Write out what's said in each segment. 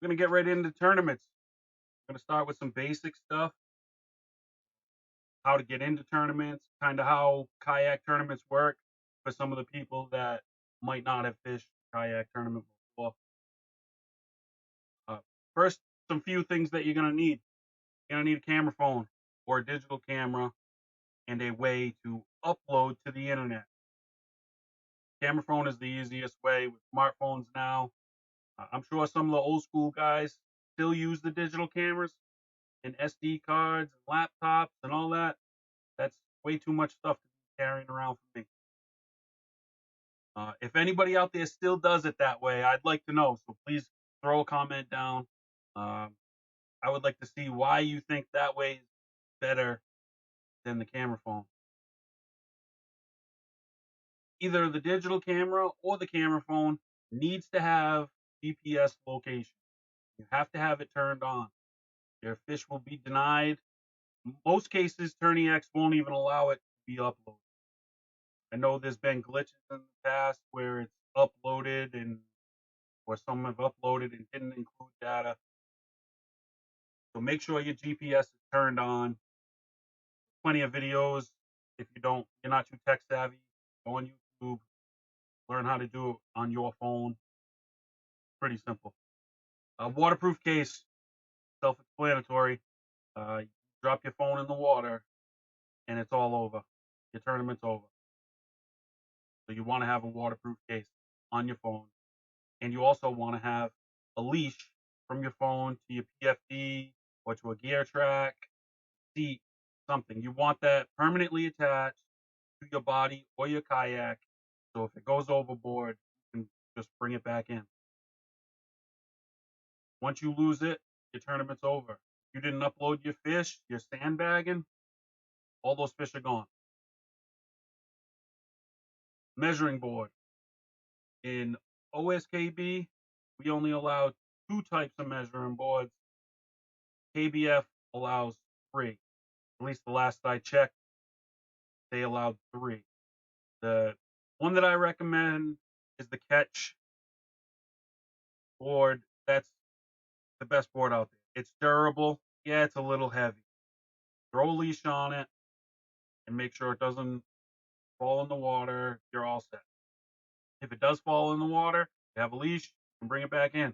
We're going to get right into tournaments. I'm going to start with some basic stuff, how to get into tournaments, kind of how kayak tournaments work for some of the people that might not have fished a kayak tournament before. Uh, First, some few things that you're going to need. You're going to need a camera phone or a digital camera and a way to upload to the internet. Camera phone is the easiest way with smartphones now. I'm sure some of the old school guys still use the digital cameras and SD cards and laptops and all that. That's way too much stuff to be carrying around for me. If anybody out there still does it that way, I'd like to know. So please throw a comment down. Um, I would like to see why you think that way is better than the camera phone. Either the digital camera or the camera phone needs to have GPS location. You have to have it turned on. Your fish will be denied. Most cases, Tourney X won't even allow it to be uploaded. I know there's been glitches in the past where it's uploaded and or some have uploaded and didn't include data. So make sure your GPS is turned on. Plenty of videos. If you're not too tech savvy, go on YouTube, learn how to do it on your phone. Pretty simple. A waterproof case, self-explanatory. You drop your phone in the water and it's all over. Your tournament's over. So you want to have a waterproof case on your phone. And you also want to have a leash from your phone to your PFD or to a gear track, seat, something. You want that permanently attached to your body or your kayak. So if it goes overboard, you can just bring it back in. Once you lose it, your tournament's over. If you didn't upload your fish, you're sandbagging, all those fish are gone. Measuring board. In OSKB, we only allow 2 types of measuring boards. KBF allows 3. At least the last I checked, they allowed 3. The one that I recommend is the Catch board. That's the best board out there. It's durable. Yeah, it's a little heavy. Throw a leash on it and make sure it doesn't fall in the water. You're all set. If it does fall in the water, you have a leash, you can bring it back in.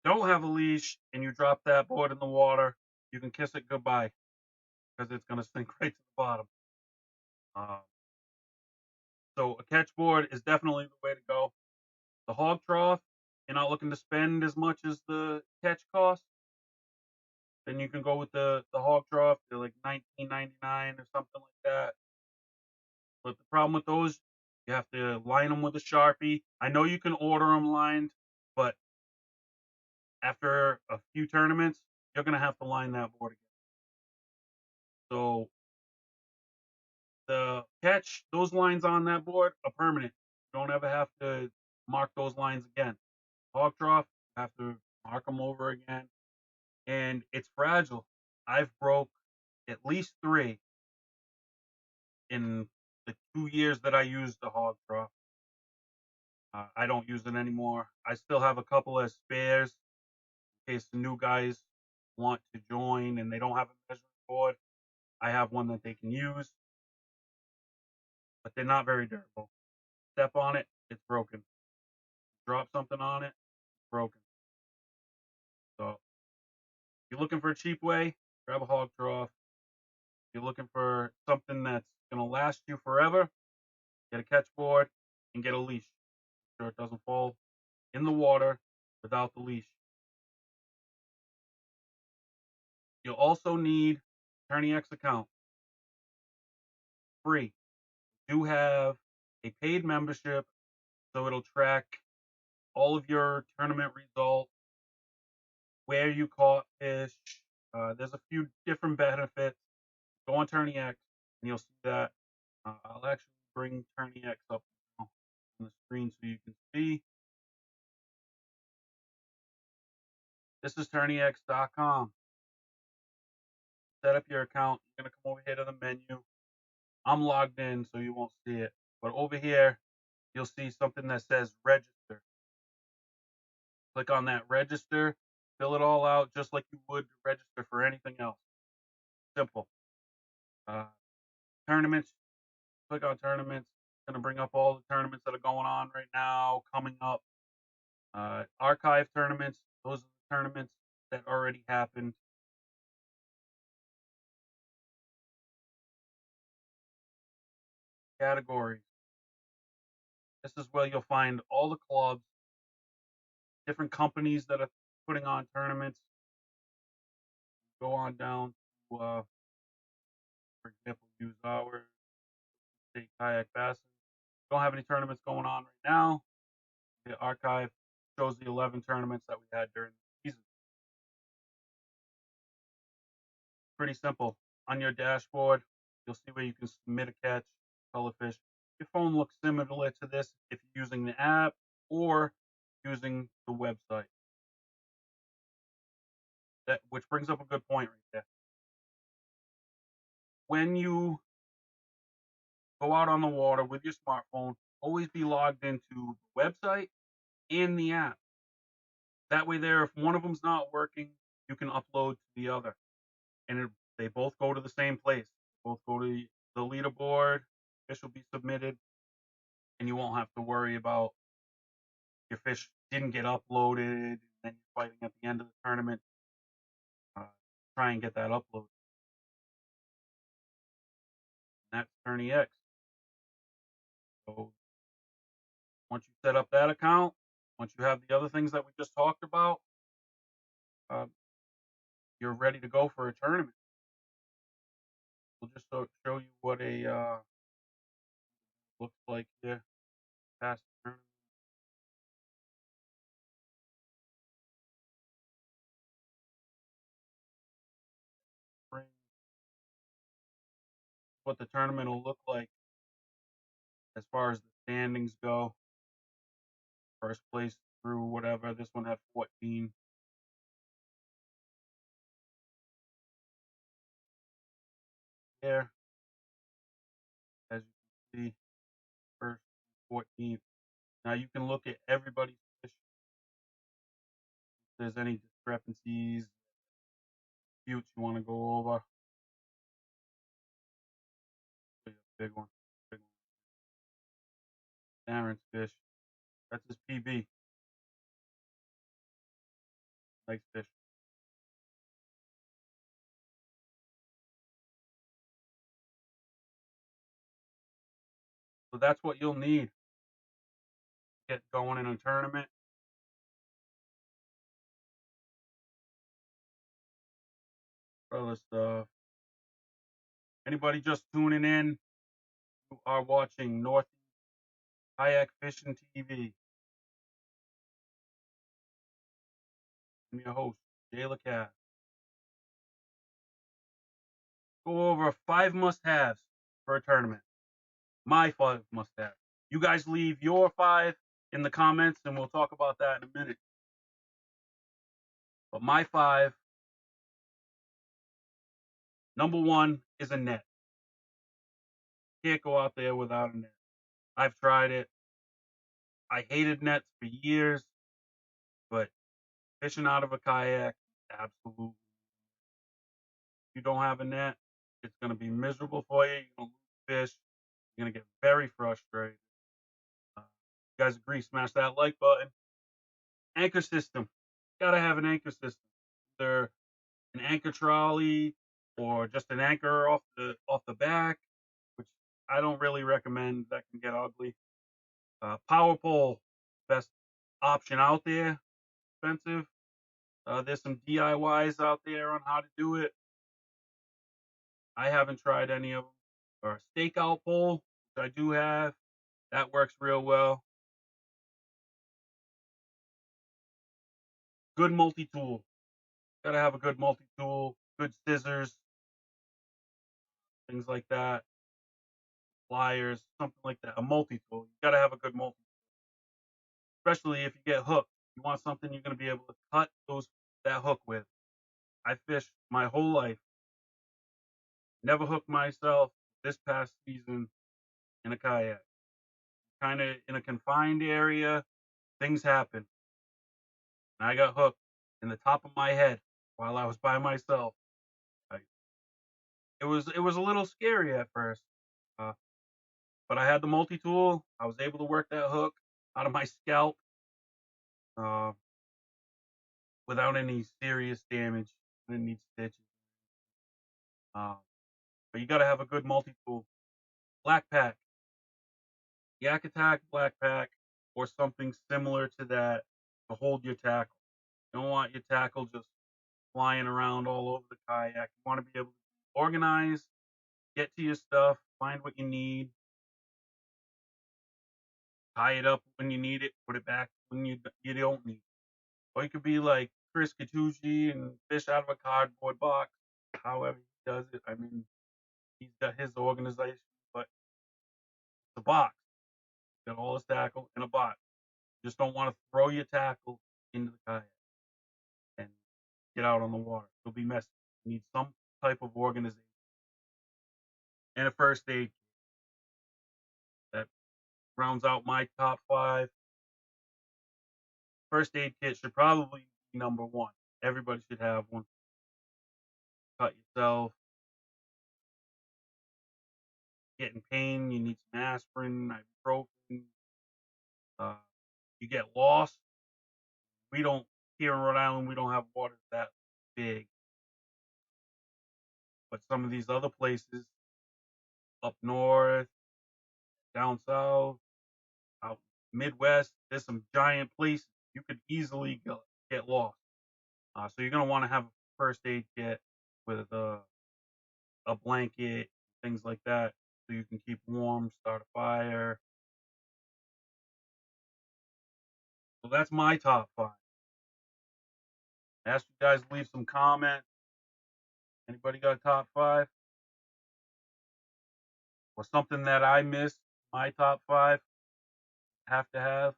Don't have a leash and you drop that board in the water, you can kiss it goodbye because it's going to sink right to the bottom. Um, so a catch board is definitely the way to go. The hog trough, you're not looking to spend as much as the catch cost, then you can go with the hog trough. They're like $19.99 or something like that. But the problem with those, you have to line them with a Sharpie. I know you can order them lined, but after a few tournaments, you're gonna have to line that board again. So the catch, those lines on that board are permanent. You don't ever have to mark those lines again. Hog trough, you have to mark them over again, and it's fragile. I've broke at least 3 in the 2 years that I used the hog trough. I don't use it anymore. I still have a couple of spares in case the new guys want to join and they don't have a measuring board. I have one that they can use, but they're not very durable. Step on it, it's broken. Drop something on it, it's broken. So if you're looking for a cheap way, grab a hog trough. If you're looking for something that's gonna last you forever, get a catch board and get a leash. Make sure it doesn't fall in the water without the leash. You'll also need Tourney X account. Free. Do have a paid membership, so it'll track all of your tournament results, where you caught fish. There's a few different benefits. Go on Tourney X and you'll see that. I'll actually bring Tourney X up now on the screen so you can see. This is tourneyx.com. Set up your account. You're going to come over here to the menu. I'm logged in, so you won't see it. But over here, you'll see something that says register. Click on that register, fill it all out just like you would register for anything else. Simple. Uh, Tournaments, click on tournaments. It's going to bring up all the tournaments that are going on right now, coming up. Archive tournaments, those are the tournaments that already happened. Categories. This is where you'll find all the clubs, different companies that are putting on tournaments. Go on down to, for example, use our state kayak bassin. Don't have any tournaments going on right now. The archive shows the 11 tournaments that we had during the season. Pretty simple. On your dashboard, you'll see where you can submit a catch, color fish. Your phone looks similar to this if you're using the app or using the website. Which brings up a good point right there. When you go out on the water with your smartphone, always be logged into the website and the app. That way there, if one of them's not working, you can upload to the other. And they both go to the same place. Both go to the leaderboard, fish will be submitted, and you won't have to worry about your fish didn't get uploaded, and then you're fighting at the end of the tournament, uh, try and get that upload. And that's Tourney X. So once you set up that account, once you have the other things that we just talked about, you're ready to go for a tournament. We'll just show you what a looks like here. Past tournament. What the tournament will look like as far as the standings go. First place through whatever. This one had 14. There, as you can see, first 14th. Now you can look at everybody's fish. If there's any discrepancies, disputes you want to go over. Big one. Big one. Darren's fish. That's his PB. Nice fish. So that's what you'll need to get going in a tournament. Other stuff. Anybody just tuning in, you are watching Northeast Kayak Fishing TV. I'm your host, Jay LaCasse. Go over 5 must-haves for a tournament. My 5 must-haves. You guys leave your 5 in the comments, and we'll talk about that in a minute. But my 5, number 1 is a net. Can't go out there without a net. I've tried it. I hated nets for years, but fishing out of a kayak, absolutely. If you don't have a net, it's going to be miserable for you. You're going to lose fish. You're going to get very frustrated. You guys agree? Smash that like button. Anchor system. Gotta have an anchor system. Either an anchor trolley or just an anchor off the back, which I don't really recommend. That can get ugly. Power pole, best option out there. Expensive. There's some DIYs out there on how to do it. I haven't tried any of them. Or a stakeout pole, which I do have. That works real well. Good multi-tool. Gotta have a good multi-tool, good scissors, things like that. Pliers, something like that. A multi-tool. You gotta have a good multi-tool. Especially if you get hooked. You want something you're gonna be able to cut that hook with. I fished my whole life. Never hooked myself this past season in a kayak. Kind of in a confined area, things happen. and I got hooked in the top of my head while I was by myself. I, it was a little scary at first, uh, but I had the multi tool. I was able to work that hook out of my scalp uh, without any serious damage. I didn't need stitches. Uh, but you got to have a good multi tool. Black pack, Yak Attack Black pack, or something similar to that to hold your tackle. You don't want your tackle just flying around all over the kayak. You want to be able to organize, get to your stuff, find what you need, tie it up when you need it, put it back when you don't need it. Or you could be like Chris Catucci and fish out of a cardboard box. However he does it, I mean, he's got his organization, but it's a box. Got all his tackle in a box. You just don't want to throw your tackle into the kayak and get out on the water. It'll be messy. You need some type of organization and a first aid that rounds out my top five. First aid kit should probably be number one. Everybody should have one. Cut yourself, get in pain, you need some aspirin, ibuprofen. Uh, you get lost. We don't here in Rhode Island. We don't have waters that big, but some of these other places up north, down south, out Midwest, there's some giant places you could easily get lost. So you're gonna want to have a first aid kit with a blanket, things like that, so you can keep warm, start a fire. So that's my top five. I asked you guys to leave some comments. Anybody got a top five? Or something that I missed? My top five have to have.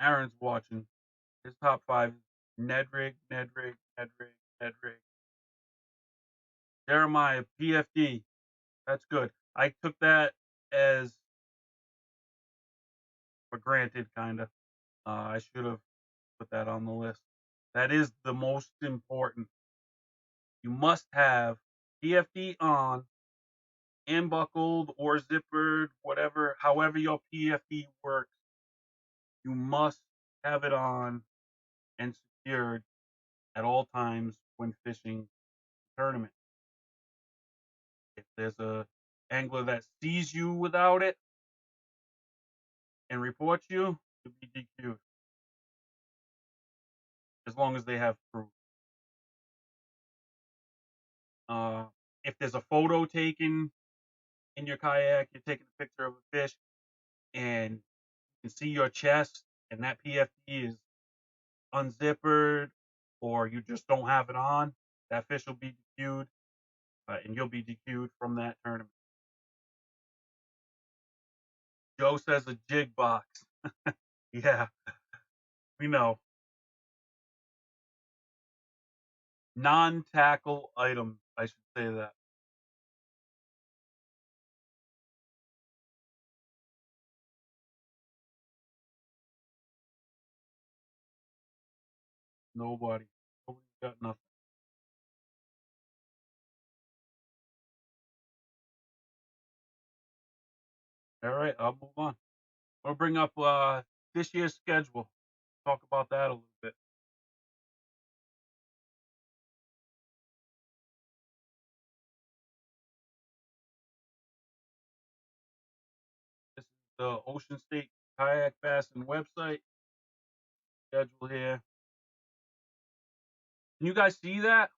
Aaron's watching. His top five is Nedrig, Nedrig, Nedrig, Nedrig. Jeremiah, PFD. That's good. I took that as for granted, kind of. I should have put that on the list. That is the most important. You must have PFD on and buckled or zippered, whatever, however your PFD works. You must have it on and secured at all times when fishing the tournament. If there's a angler that sees you without it and reports you, you'll be DQ'd as long as they have proof. Uh, if there's a photo taken in your kayak, you're taking a picture of a fish, and you can see your chest, and that PFD is unzippered, or you just don't have it on, that fish will be DQ'd, and you'll be DQ'd from that tournament. Joe says a jig box. Yeah, we know. Non-tackle items, I should say that. Nobody. Nobody's got nothing. All right, I'll move on. We'll bring up this year's schedule. Talk about that a little bit. This is the Ocean State Kayak Fasten website schedule here. Can you guys see that?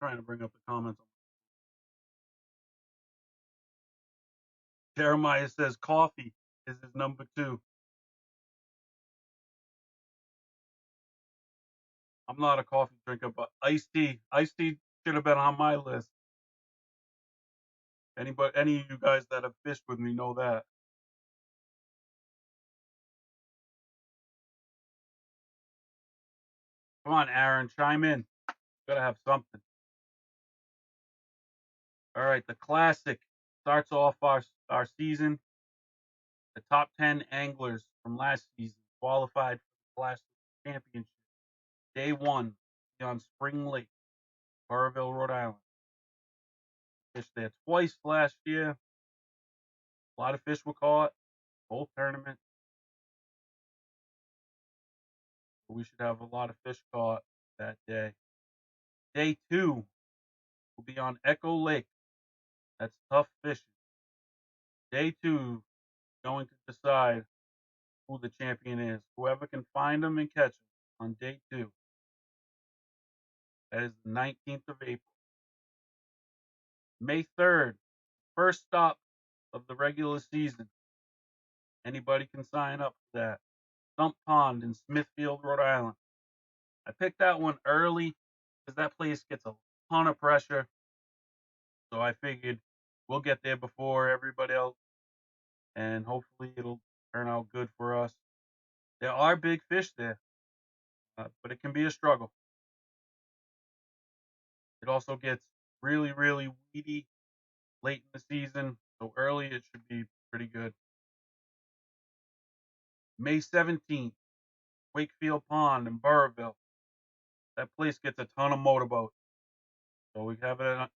I'm trying to bring up the comments. Jeremiah says coffee is his number two. I'm not a coffee drinker, but iced tea. Iced tea should have been on my list. Any of you guys that have fished with me know that. Come on, Aaron, chime in. Gotta have something. All right, the classic starts off our season. The top 10 anglers from last season qualified for the Classic Championship. Day one on Spring Lake, Burrville, Rhode Island. Fished there twice last year. A lot of fish were caught, both tournaments. We should have a lot of fish caught that day. Day two will be on Echo Lake. That's tough fishing. Day two, going to decide who the champion is. Whoever can find them and catch them on day two. That is the 19th of April. May 3rd, first stop of the regular season. Anybody can sign up for that. Stump Pond in Smithfield, Rhode Island. I picked that one early because that place gets a ton of pressure. So I figured we'll get there before everybody else, and hopefully it'll turn out good for us. There are big fish there, but it can be a struggle. It also gets really, really weedy late in the season, so early it should be pretty good. May 17th, Wakefield Pond in Burrville. That place gets a ton of motorboats. So we have it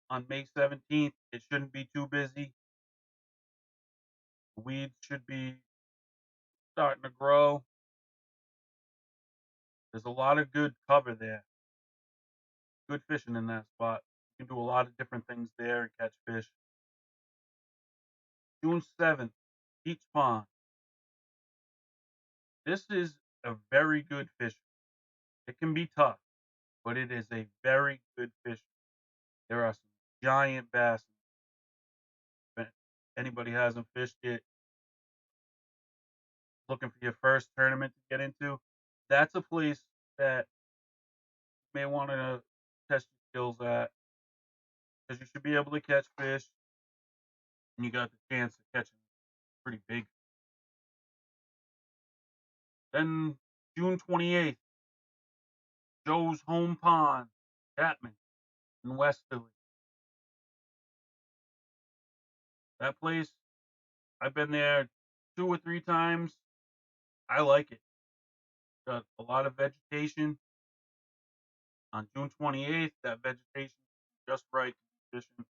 on May 17th. It shouldn't be too busy. The weeds should be starting to grow. There's a lot of good cover there. Good fishing in that spot. You can do a lot of different things there and catch fish. June 7th, Peach Pond. This is a very good fish. It can be tough, but it is a very good fish. There are some giant bass. If anybody hasn't fished it, looking for your first tournament to get into, that's a place that you may want to test your skills at because you should be able to catch fish and you got the chance of catching pretty big. Then June 28th, Joe's Home Pond, Chapman in West Philly. That place, I've been there 2 or 3 times. I like it. Got a lot of vegetation. On June 28th, that vegetation is just right to be fishing.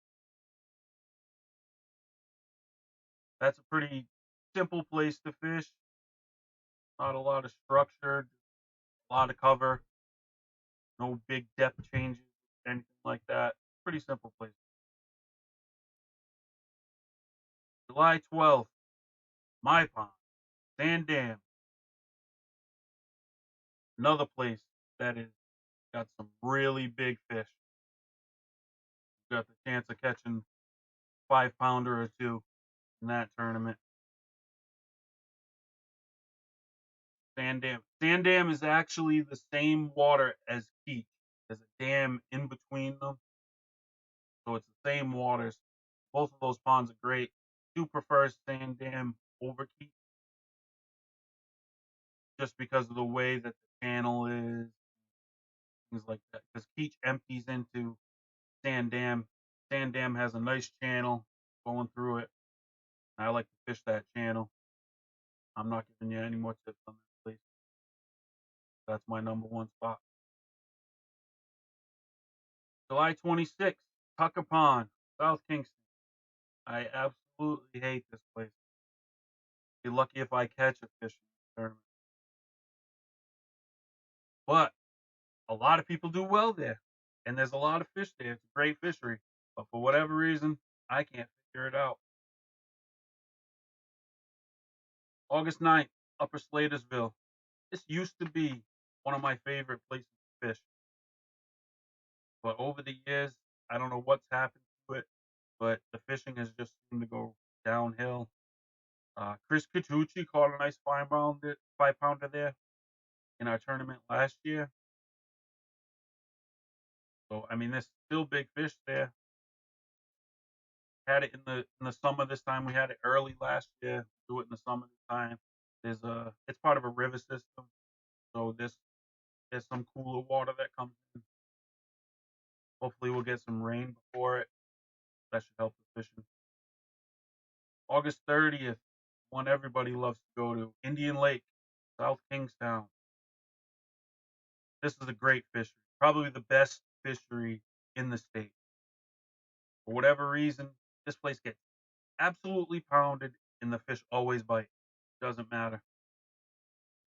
That's a pretty simple place to fish. Not a lot of structure, a lot of cover, no big depth changes, anything like that. Pretty simple place. July 12th, my pond, Sand Dam. Another place that is got some really big fish. Got the chance of catching 5-pounder or two in that tournament. Sand Dam. Sand Dam is actually the same water as Keach. There's a dam in between them. So it's the same waters. Both of those ponds are great. Do prefer Sand Dam over Keach just because of the way that the channel is, things like that. Because Keach empties into Sand Dam. Sand Dam has a nice channel going through it. I like to fish that channel. I'm not giving you any more tips on that place. That's my number one spot. July 26th, Tucker Pond, South Kingston. I absolutely hate this place. Be lucky if I catch a fish in this tournament. But a lot of people do well there, and there's a lot of fish there. It's a great fishery. But for whatever reason, I can't figure it out. August 9th, Upper Slatersville. This used to be one of my favorite places to fish. But over the years, I don't know what's happened to it, but the fishing has just seemed to go downhill. Chris Catucci caught a nice 5-pounder there in our tournament last year. So, I mean, there's still big fish there. Had it in the summer this time. We had it early last year. Do it in the summer this time. It's part of a river system, so there's some cooler water that comes in. Hopefully, we'll get some rain before it. That should help the fishing. August 30th, one everybody loves to go to, Indian Lake, South Kingstown. This is a great fishery, probably the best fishery in the state. For whatever reason, this place gets absolutely pounded, and the fish always bite. Doesn't matter.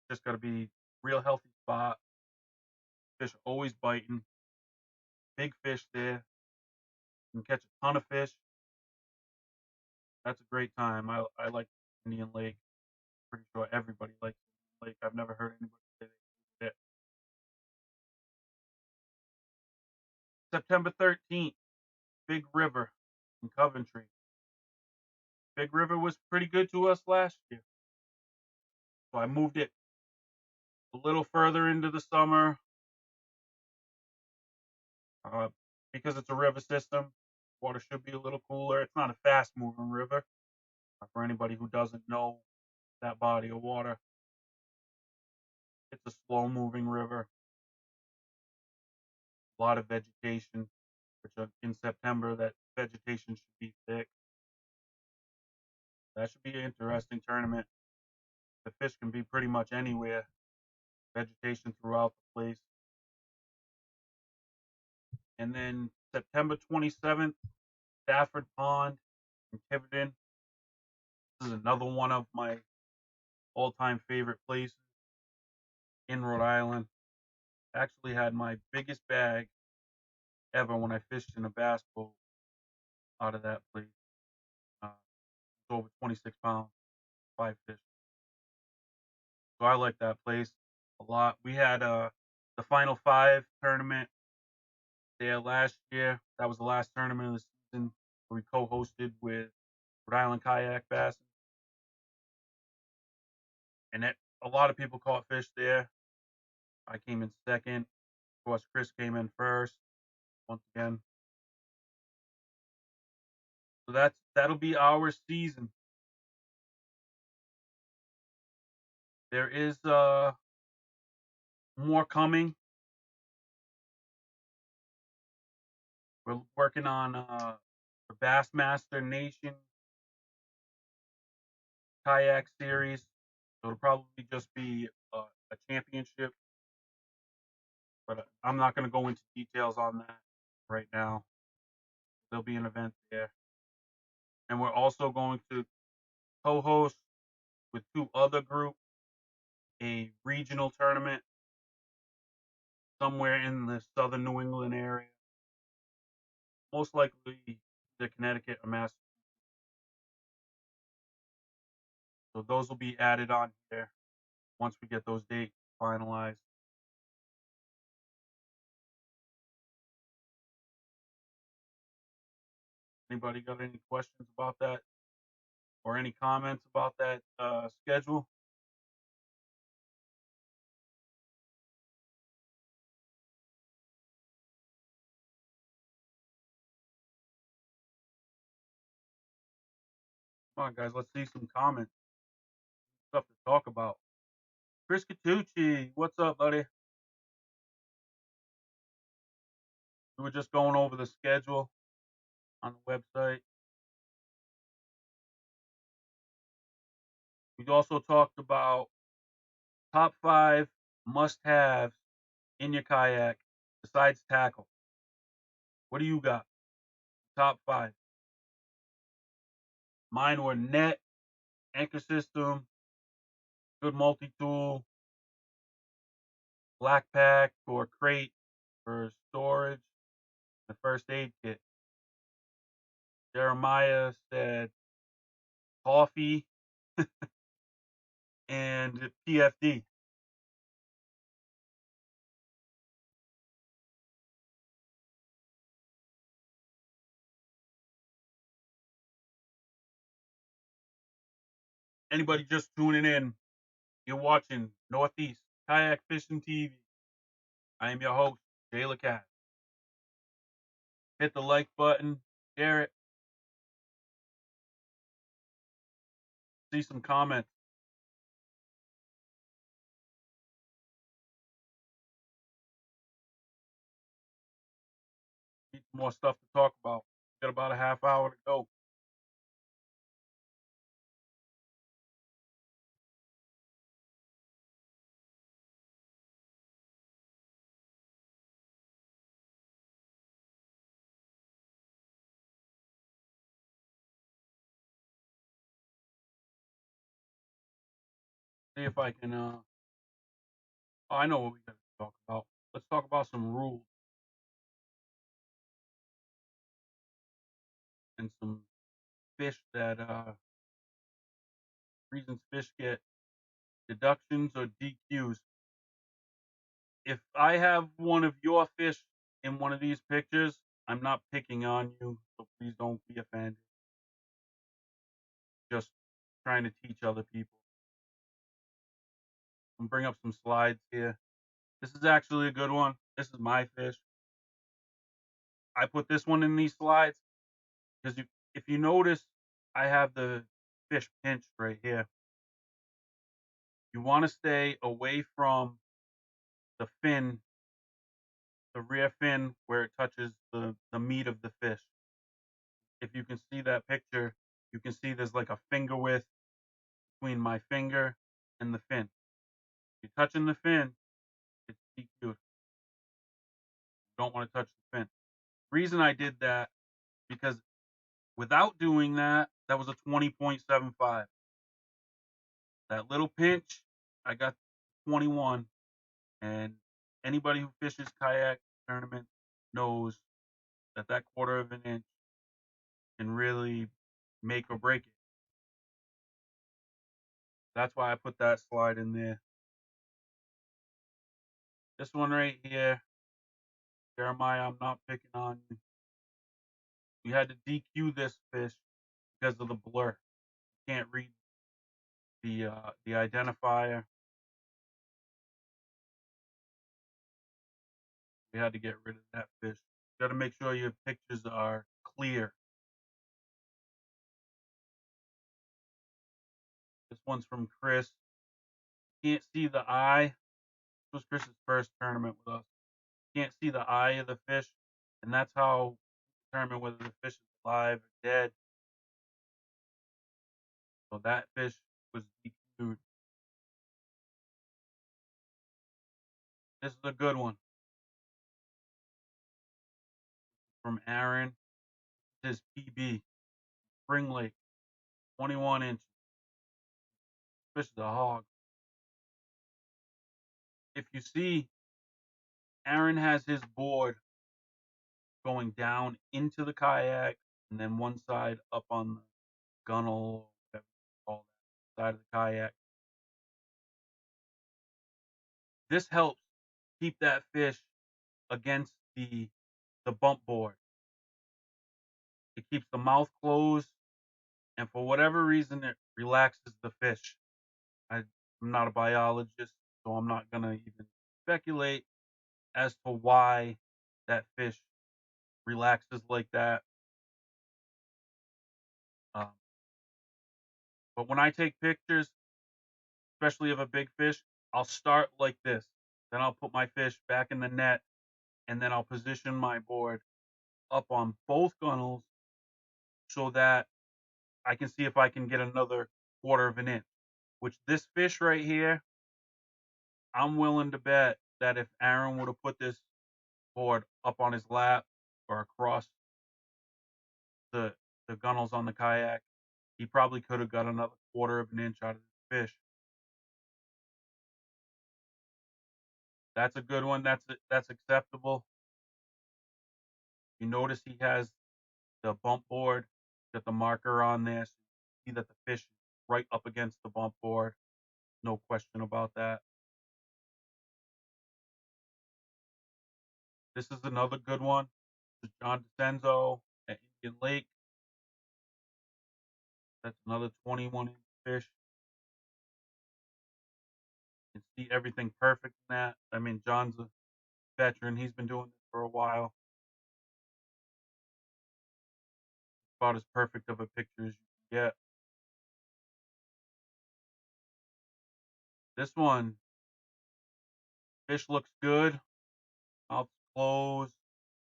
Just got to be real healthy spot. Fish are always biting. Big fish there. You can catch a ton of fish. That's a great time. I like Indian Lake. Pretty sure everybody likes Indian Lake. I've never heard anybody say they hate it. September 13th, Big River in Coventry. Big River was pretty good to us last year, so I moved it a little further into the summer uh, because it's a river system. Water should be a little cooler. It's not a fast moving river. For anybody who doesn't know that body of water, it's a slow moving river. A lot of vegetation, which in September, that vegetation should be thick. That should be an interesting tournament. The fish can be pretty much anywhere, vegetation throughout the place. And then September 27th, Stafford Pond in Tiverton. This is another one of my all-time favorite places in Rhode Island. Actually had my biggest bag ever when I fished in a bass boat out of that place. It's over 26 pounds, 5 fish. So I like that place a lot. We had the Final Five tournament there last year. That was the last tournament of the season where we co-hosted with Rhode Island Kayak Bass, and a lot of people caught fish there. I came in second. Of course, Chris came in first once again. So that'll be our season. There is more coming. We're working on the Bassmaster Nation kayak series. So it'll probably just be a championship, but I'm not going to go into details on that right now. There'll be an event there, and we're also going to co-host with 2 other groups a regional tournament somewhere in the southern New England area, most likely the Connecticut or Massachusetts. So those will be added on here once we get those dates finalized. Anybody got any questions about that or any comments about that schedule? Come on, guys, let's see some comments, stuff to talk about. Chris Catucci, what's up, buddy? We were just going over the schedule on the website. We also talked about top 5 must-haves in your kayak besides tackle. What do you got? Top 5. Mine were net, anchor system, good multi-tool, black pack or crate for storage, the first aid kit. Jeremiah said coffee and PFD. Anybody just tuning in, you're watching Northeast Kayak Fishing TV. I am your host, Jay LaCasse. Hit the like button, share it, see some comments. Need some more stuff to talk about. Got about a half hour to go. See if I can. Oh, I know what we got to talk about. Let's talk about some rules and some fish that reasons fish get deductions or DQs. If I have one of your fish in one of these pictures, I'm not picking on you, so please don't be offended. Just trying to teach other people. I'm bring up some slides here. This is actually a good one. This is my fish. I put this one in these slides because if you notice, I have the fish pinched right here. You want to stay away from the fin, the rear fin where it touches the meat of the fish. If you can see that picture, you can see there's like a finger width between my finger and the fin. If you're touching the fin, it's DQ'd. You don't want to touch the fin. Reason I did that because without doing that, that was a 20.75. That little pinch, I got 21. And anybody who fishes kayak tournament knows that that quarter of an inch can really make or break it. That's why I put that slide in there. This one right here, Jeremiah, I'm not picking on you. We had to DQ this fish because of the blur. You can't read the identifier. We had to get rid of that fish. You got to make sure your pictures are clear. This one's from Chris. Can't see the eye. This was Chris's first tournament with us. Can't see the eye of the fish, and that's how we determine whether the fish is alive or dead. So that fish was DQ'd. This is a good one from Aaron. This is PB, Spring Lake, 21 inches. Fish is a hog. If you see, Aaron has his board going down into the kayak, and then one side up on the gunnel, whatever you call that, side of the kayak. This helps keep that fish against the bump board. It keeps the mouth closed, and for whatever reason, it relaxes the fish. I'm not a biologist, so I'm not gonna even speculate as to why that fish relaxes like that. Um, but when I take pictures, especially of a big fish, I'll start like this. Then I'll put my fish back in the net, and then I'll position my board up on both gunnels so that I can see if I can get another quarter of an inch. Which this fish right here, I'm willing to bet that if Aaron would have put this board up on his lap or across the the gunnels on the kayak, he probably could have got another quarter of an inch out of the fish. That's a good one. That's acceptable. You notice he has the bump board, got the marker on there. So you see that the fish is right up against the bump board. No question about that. This is another good one. This is John DeCenzo at Indian Lake. That's another 21-inch fish. You can see everything perfect in that. I mean, John's a veteran. He's been doing this for a while. About as perfect of a picture as you can get. This one, fish looks good, mouth's closed,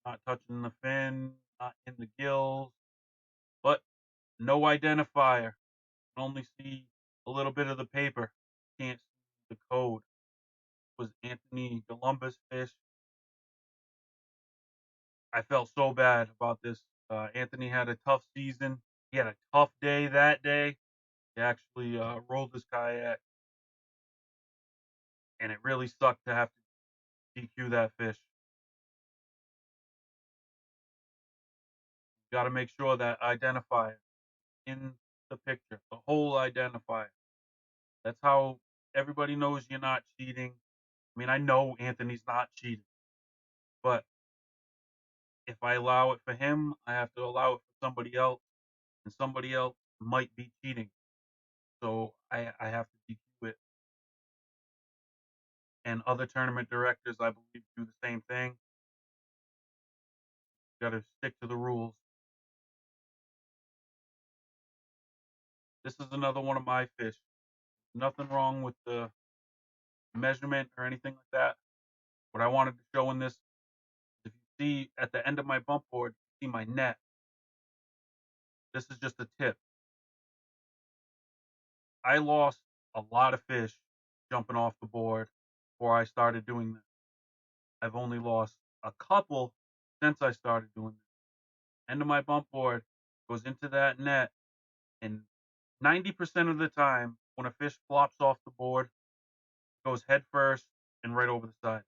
not touching the fin, not in the gills, but no identifier. You can only see a little bit of the paper. Can't see the code. It was Anthony Columbus fish. I felt so bad about this. Anthony had a tough season. He had a tough day that day. He actually rolled his kayak, and it really sucked to have to DQ that fish. You got to make sure that identifier in the picture, the whole identifier. That's how everybody knows you're not cheating. I mean, I know Anthony's not cheating, but if I allow it for him, I have to allow it for somebody else, and somebody else might be cheating. So I have to DQ it. And other tournament directors, I believe, do the same thing. You got to stick to the rules. This is another one of my fish. Nothing wrong with the measurement or anything like that. What I wanted to show in this, if you see at the end of my bump board, you see my net. This is just a tip. I lost a lot of fish jumping off the board before I started doing this. I've only lost a couple since I started doing this. End of my bump board goes into that net, and 90% of the time, when a fish flops off the board, it goes head first and right over the side.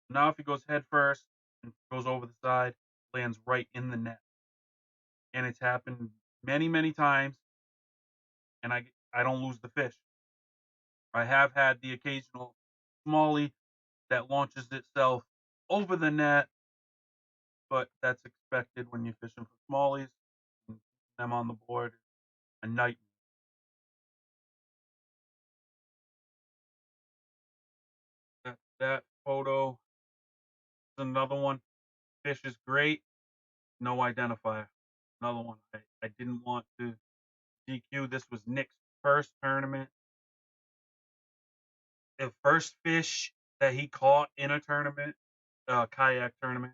Now, if he goes head first and goes over the side, lands right in the net. And it's happened many, many times, and I don't lose the fish. I have had the occasional smallie that launches itself over the net, but that's expected when you're fishing for smallies. And them on the board, a nightmare. That photo is another one. Fish is great, no identifier. Another one. I didn't want to DQ. This was Nick's first tournament. The first fish that he caught in a tournament, kayak tournament,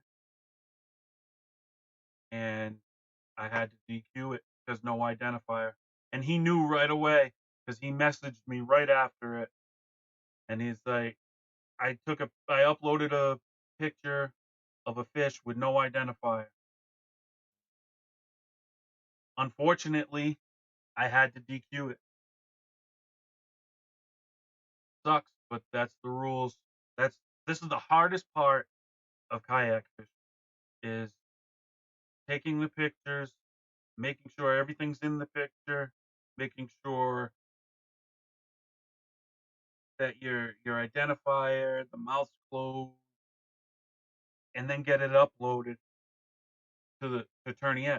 and I had to DQ it because no identifier. And he knew right away because he messaged me right after it, and he's like, I uploaded a picture of a fish with no identifier. Unfortunately, I had to DQ it. Sucks, but that's the rules. This is the hardest part of kayak fishing is taking the pictures, making sure everything's in the picture, making sure that your identifier, the mouth's closed, and then get it uploaded to Tourney.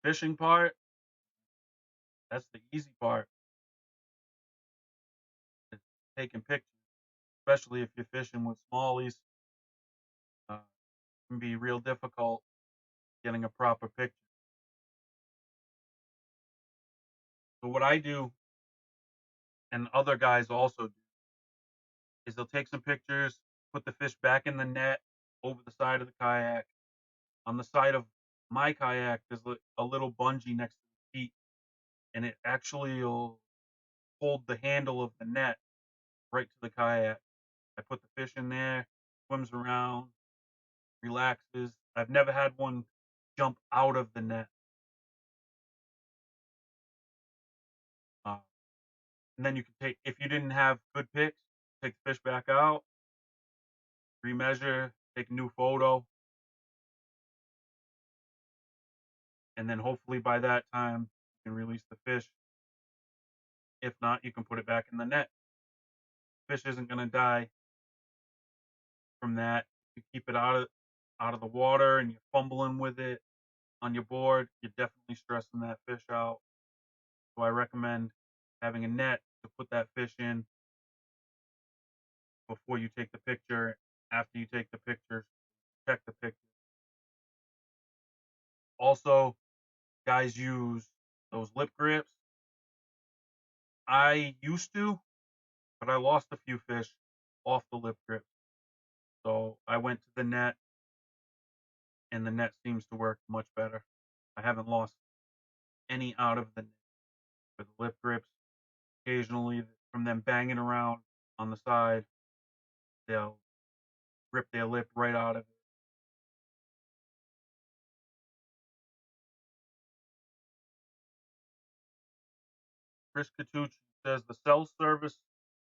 Fishing part, that's the easy part. It's taking pictures, especially if you're fishing with smallies. It can be real difficult getting a proper picture. So what I do, and other guys also do, is they'll take some pictures, put the fish back in the net over the side of the kayak. On the side of my kayak, there's a little bungee next to the feet, and it actually will hold the handle of the net right to the kayak. I put the fish in there, swims around, relaxes. I've never had one jump out of the net. Uh, and then you can take, if you didn't have good pics, take the fish back out, remeasure, take a new photo, and then hopefully by that time you can release the fish. If not, you can put it back in the net. Fish isn't going to die from that. If you keep it out of the water and you're fumbling with it on your board, you're definitely stressing that fish out. So I recommend having a net to put that fish in before you take the picture. After you take the pictures, check the picture. Also, guys use those lip grips. I used to, but I lost a few fish off the lip grip. So I went to the net, and the net seems to work much better. I haven't lost any out of the net with the lip grips. Occasionally, from them banging around on the side, they'll rip their lip right out of it. Chris Catucci says the cell service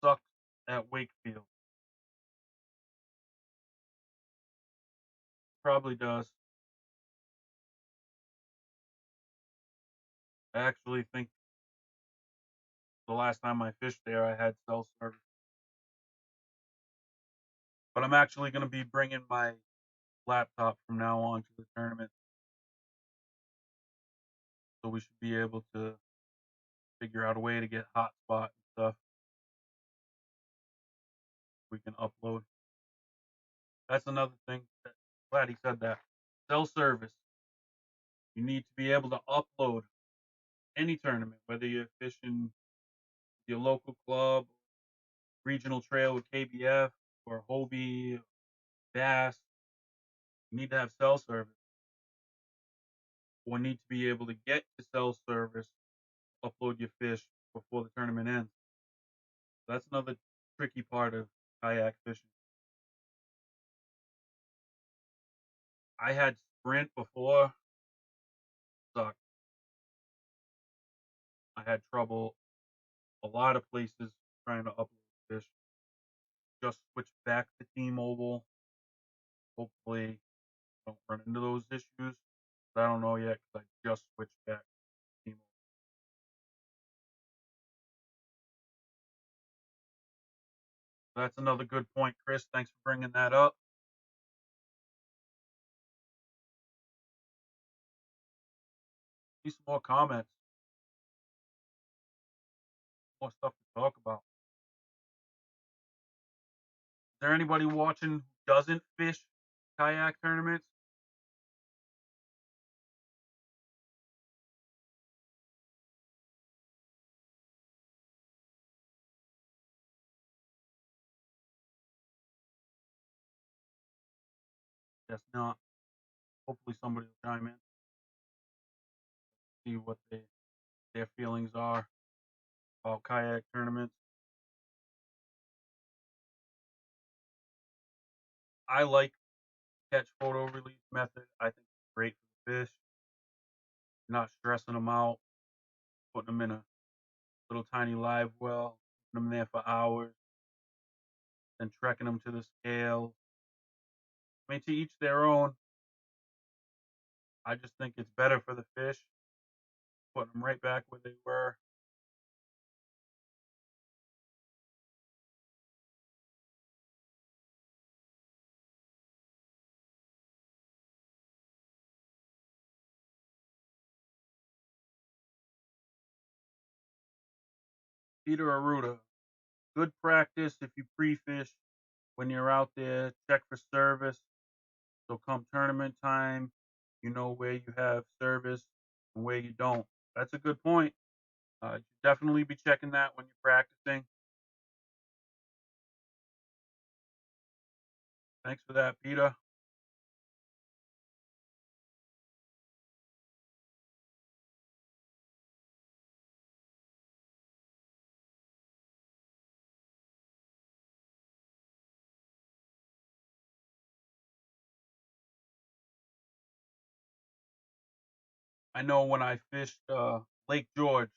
sucks at Wakefield. Probably does. I actually think the last time I fished there, I had cell service. But I'm actually going to be bringing my laptop from now on to the tournament, so we should be able to figure out a way to get hotspot and stuff we can upload. That's another thing. Glad he said that. Cell service. You need to be able to upload any tournament, whether you're fishing your local club, regional trail with KBF, or Hobie, Bass. You need to have cell service. Or need to be able to get to cell service, upload your fish before the tournament ends. That's another tricky part of kayak fishing. I had Sprint before, sucked. I had trouble a lot of places trying to upload fish. Just switched back to T-Mobile. Hopefully, I don't run into those issues. But I don't know yet because I just switched back to T-Mobile. That's another good point, Chris. Thanks for bringing that up. Need some more comments, more stuff to talk about. Is there anybody watching who doesn't fish kayak tournaments? Guess not. Hopefully somebody will chime in, see what their feelings are about kayak tournaments. I like catch photo release method. I think it's great for the fish. You're not stressing them out, putting them in a little tiny live well, putting them there for hours, then trekking them to the scale. I mean, to each their own. I just think it's better for the fish, putting them right back where they were. Peter Aruda, good practice if you pre-fish when you're out there. Check for service. So come tournament time, you know where you have service and where you don't. That's a good point. You should definitely be checking that when you're practicing. Thanks for that, Peter. I know when I fished Lake George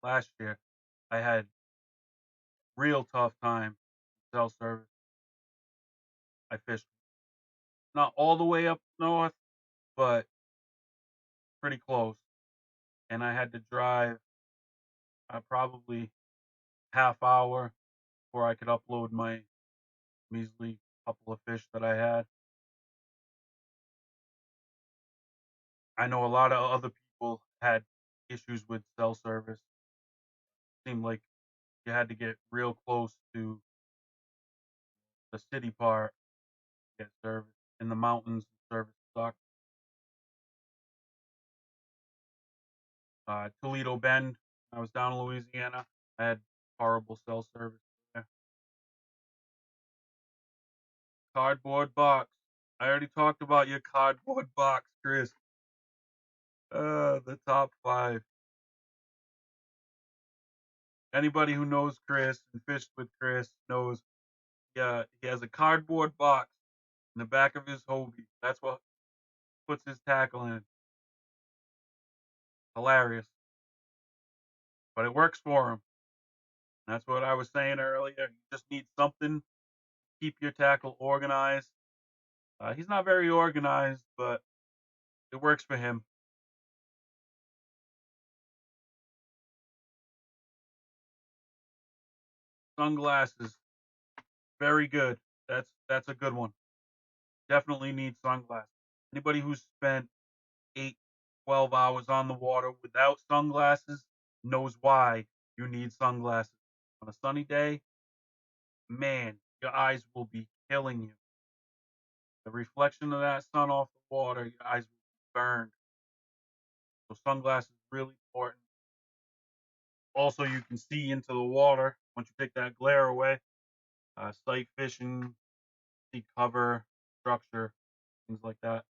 last year, I had real tough time with cell service. I fished not all the way up north, but pretty close, and I had to drive probably half hour before I could upload my measly couple of fish that I had. I know a lot of other people had issues with cell service. It seemed like you had to get real close to the city part to get service. In the mountains, service sucked. Toledo Bend, I was down in Louisiana. I had horrible cell service there. Cardboard box. I already talked about your cardboard box, Chris. The top five. Anybody who knows Chris and fished with Chris knows he has a cardboard box in the back of his Hobie. That's what puts his tackle in. Hilarious. But it works for him. That's what I was saying earlier. You just need something to keep your tackle organized. He's not very organized, but it works for him. Sunglasses. Very good. That's a good one. Definitely need sunglasses. Anybody who's spent 8, 12 hours on the water without sunglasses knows why you need sunglasses. On a sunny day, man, your eyes will be killing you. The reflection of that sun off the water, your eyes will be burned. So sunglasses really important. Also, you can see into the water once you take that glare away. Sight fishing, see cover, structure, things like that.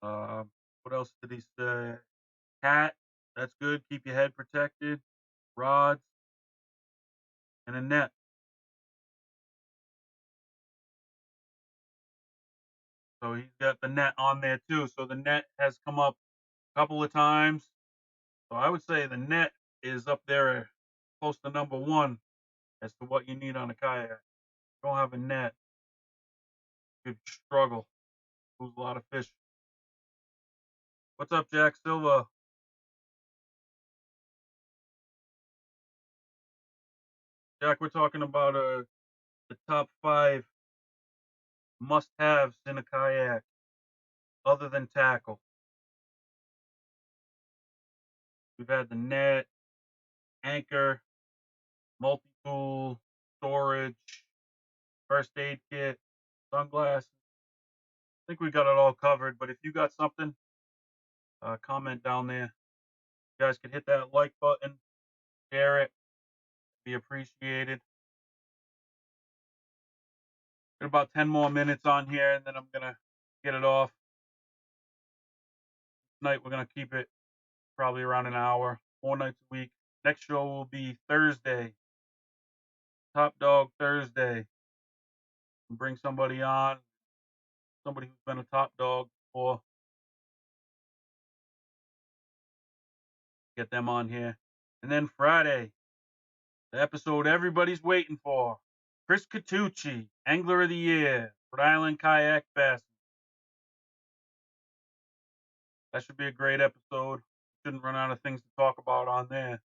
What else did he say? Hat, that's good. Keep your head protected. Rods and a net. So he's got the net on there too. So the net has come up a couple of times. So I would say the net is up there close to number one as to what you need on a kayak. If you don't have a net, you could struggle, lose a lot of fish. What's up, Jack Silva? Jack, we're talking about the top five must-haves in a kayak other than tackle. We've had the net, anchor, multi-tool, storage, first aid kit, sunglasses. I think we got it all covered, but if you got something, comment down there. You guys can hit that like button, share it, be appreciated. Got about 10 more minutes on here, and then I'm gonna get it off. Tonight we're gonna keep it probably around an hour, 4 nights a week. Next show will be Thursday, Top Dog Thursday. Bring somebody on, somebody who's been a top dog before. Get them on here. And then Friday, the episode everybody's waiting for. Chris Catucci, Angler of the Year, Rhode Island Kayak Best. That should be a great episode. Shouldn't run out of things to talk about on there.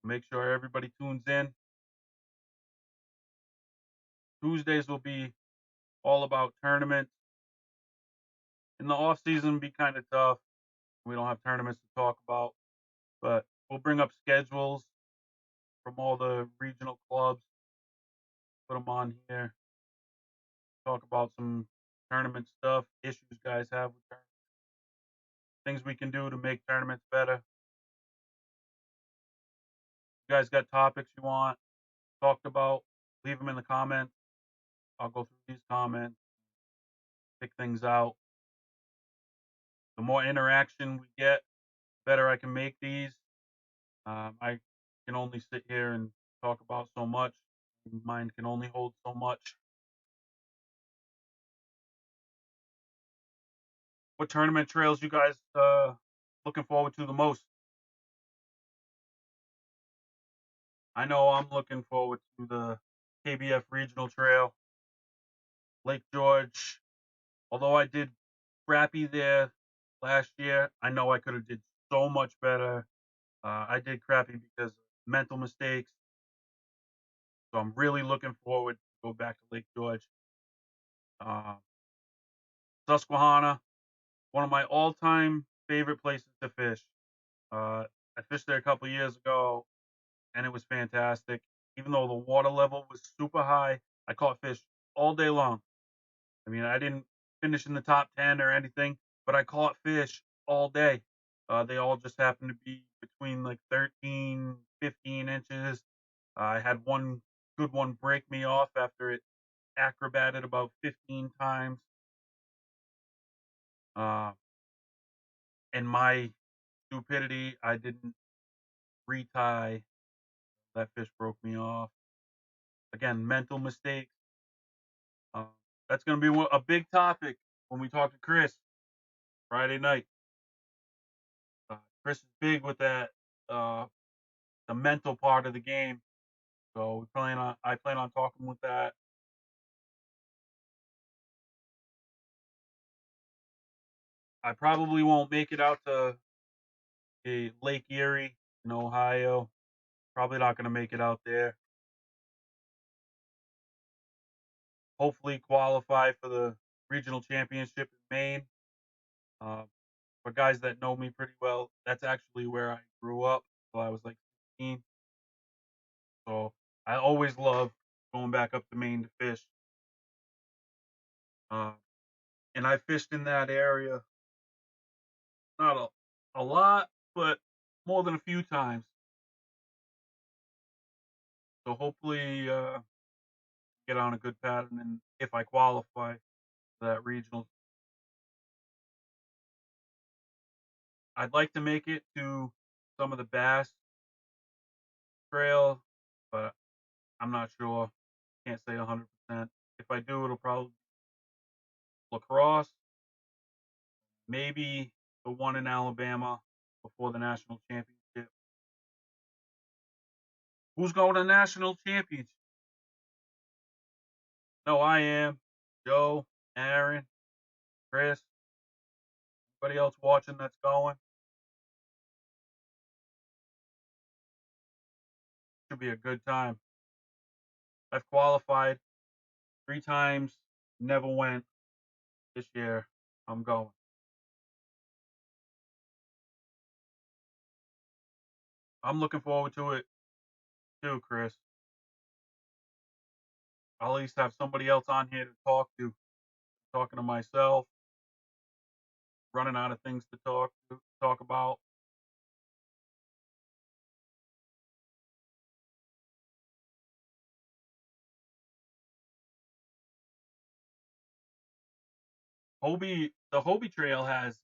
Make sure everybody tunes in. Tuesdays will be all about tournaments. In the off season, be kind of tough. We don't have tournaments to talk about, but we'll bring up schedules from all the regional clubs. Put them on here. Talk about some tournament stuff, issues guys have with tournaments, things we can do to make tournaments better. You guys got topics you want talked about? Leave them in the comments. I'll go through these comments, pick things out. The more interaction we get, the better I can make these. I can only sit here and talk about so much. Mine can only hold so much. What tournament trails you guys looking forward to the most? I know I'm looking forward to the KBF Regional Trail, Lake George. Although I did crappy there last year, I know I could have did so much better. I did crappy because of mental mistakes. So I'm really looking forward to go back to Lake George. Uh, Susquehanna, one of my all-time favorite places to fish. I fished there a couple years ago, and it was fantastic. Even though the water level was super high, I caught fish all day long. I mean, I didn't finish in the top 10 or anything, but I caught fish all day. They all just happen to be between like 13, 15 inches. I had one good one break me off after it acrobated about 15 times. Uh, in my stupidity, I didn't retie. That fish broke me off. Again, mental mistakes. Uh, that's going to be a big topic when we talk to Chris Friday night. Chris is big with that, uh, the mental part of the game. So I plan on talking with that. I probably won't make it out to Lake Erie in Ohio. Probably not going to make it out there. Hopefully qualify for the regional championship in Maine. Uh, for guys that know me pretty well, that's actually where I grew up. So I was like 16. So I always love going back up to Maine to fish. Uh, and I fished in that area, not a lot, but more than a few times. So hopefully get on a good pattern, and if I qualify for that regional, I'd like to make it to some of the Bass Trail, but I'm not sure. Can't say 100%. If I do, it'll probably be lacrosse, maybe the one in Alabama before the national championship. Who's going to national championship? No, I am. Joe, Aaron, Chris, anybody else watching that's going? Should be a good time. I've qualified 3 times, never went. This year, I'm going. I'm looking forward to it too, Chris. I'll at least have somebody else on here to talk to. Talking to myself, running out of things to talk about. The Hobie Trail has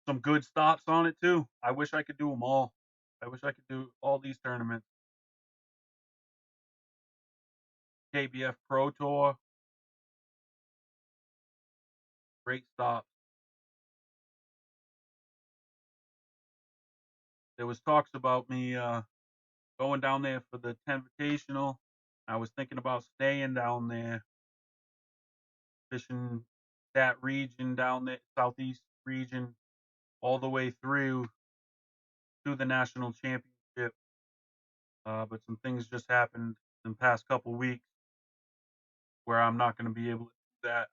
some good stops on it too. I wish I could do them all. I wish I could do all these tournaments. KBF Pro Tour, great stops. There was talks about me going down there for the Invitational. I was thinking about staying down there, fishing that region down there, southeast region, all the way through to the national championship. But some things just happened in the past couple weeks where I'm not going to be able to do that,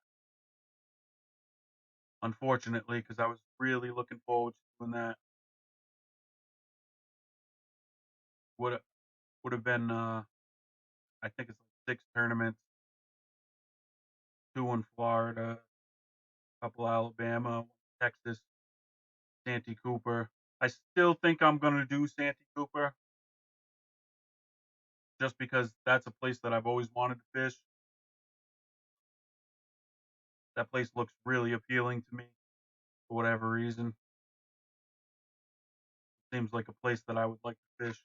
unfortunately, because I was really looking forward to doing that. Would would have been, I think it's like 6 tournaments, 2 in Florida, a couple Alabama, Texas, Santee Cooper. I still think I'm going to do Santee Cooper just because that's a place that I've always wanted to fish. That place looks really appealing to me for whatever reason. Seems like a place that I would like to fish.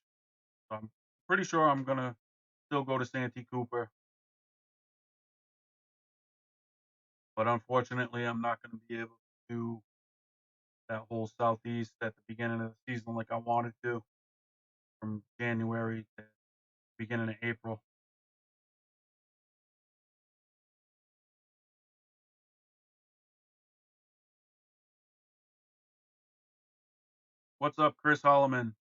So I'm pretty sure I'm going to still go to Santee Cooper. But unfortunately, I'm not going to be able to do that whole Southeast at the beginning of the season like I wanted to, from January to beginning of April. What's up, Chris Holloman?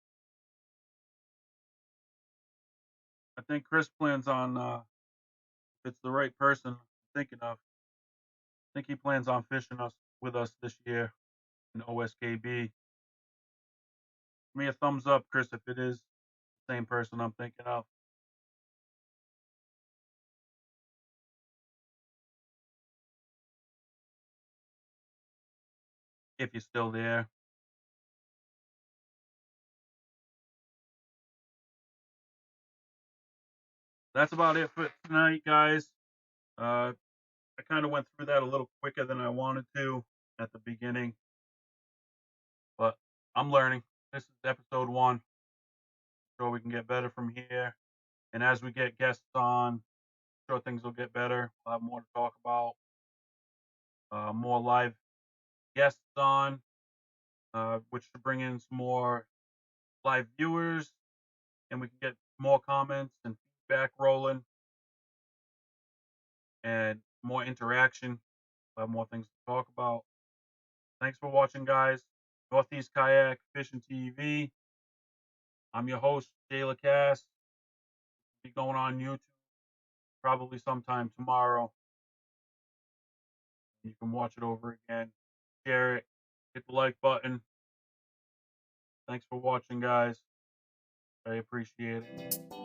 I think Chris plans on, if it's the right person I'm thinking of, I think he plans on fishing us with us this year in OSKB. Give me a thumbs up, Chris, if it is the same person I'm thinking of. If you're still there. that's about it for tonight, guys. I kind of went through that a little quicker than I wanted to at the beginning, but I'm learning. This is episode 1. Sure, we can get better from here. And as we get guests on, sure things will get better. We'll have more to talk about. More live guests on, which should bring in some more live viewers, and we can get more comments and feedback rolling, and more interaction. We'll have more things to talk about. Thanks for watching, guys. Northeast Kayak Fishing TV. I'm your host, Jayla Cass. Be going on YouTube probably sometime tomorrow. You can watch it over again. Share it. Hit the like button. Thanks for watching, guys. I appreciate it.